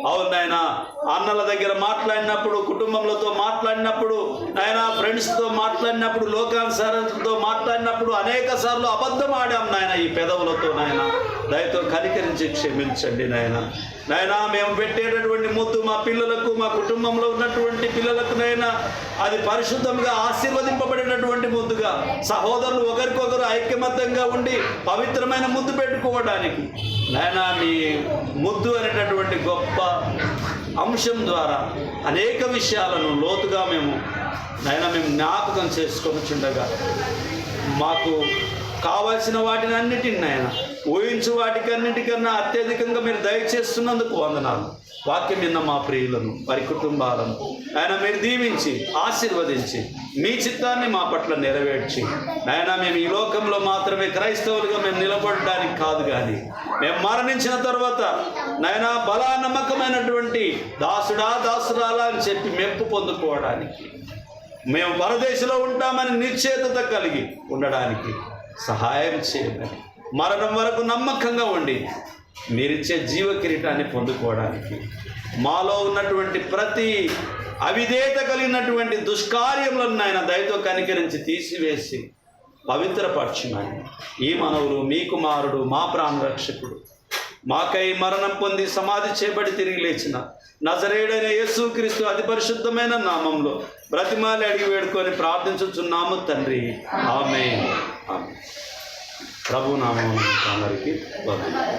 అవును నాయన, అన్నల దగ్గర మాట్లాడినప్పుడు, కుటుంబంలో మాట్లాడినప్పుడు, నాయన ఫ్రెండ్స్తో మాట్లాడినప్పుడు, లోకానుసారంతో మాట్లాడినప్పుడు అనేక సార్లు అబద్ధం ఆడాం నాయన ఈ పెదవులతో. నాయన దయతో కనికరించి క్షమించండి నాయన. నాయన మేము పెట్టేటటువంటి ముద్దు మా పిల్లలకు, మా కుటుంబంలో ఉన్నటువంటి పిల్లలకు నాయన అది పరిశుద్ధంగా ఆశీర్వదింపబడినటువంటి ముద్దుగా, సహోదరులు ఒకరికొకరు ఐక్యమత్యంగా ఉండి పవిత్రమైన ముద్దు పెట్టుకోవడానికి నాయన మీ ముద్దు అనేటటువంటి గొప్ప అంశం ద్వారా అనేక విషయాలను లోతుగా మేము జ్ఞాపకం చేసుకొనిచుండగా మాకు కావలసిన వాటిని అన్నిటిని నాయన ఊహించు వాటికన్నిటికన్నా అత్యధికంగా మీరు దయచేస్తున్నందుకు వందనాలు. వాక్యం విన్న మా ప్రియులను, వారి కుటుంబాలను ఆయన మీరు దీవించి ఆశీర్వదించి మీ చిత్తాన్ని మా పట్ల నెరవేర్చి నాయన మేము ఈ లోకంలో మాత్రమే క్రైస్తవులుగా మేము నిలబడడానికి కాదు, కానీ మేము మరణించిన తర్వాత నాయన బలా నమ్మకమైనటువంటి దాసుడా దాసురాలా అని చెప్పి మెప్పు పొందుకోవడానికి, మేము పరదేశంలో ఉంటామని నిశ్చేతత కలిగి ఉండడానికి సహాయం చేయమని, మరణం వరకు నమ్మకంగా ఉండి మీరిచ్చే జీవ కిరీటాన్ని పొందుకోవడానికి, మాలో ఉన్నటువంటి ప్రతి అవిధేయత కలిగినటువంటి దుష్కార్యములను ఆయన దయతో కనికరించి తీసివేసి పవిత్రపరచుమని ఈ మనవులు మీ కుమారుడు మా ప్రాణరక్షకుడు మాకై మరణం పొంది సమాధి చేయబడి తిరిగి లేచిన నజరేయుడైన యేసుక్రీస్తు అతి పరిశుద్ధమైన నామంలో బ్రతిమాలి అడిగి వేడుకొని ప్రార్థించుచున్నాము తండ్రి, ఆమేన్. ప్రభు నామమున అందరికీ వందనాలు.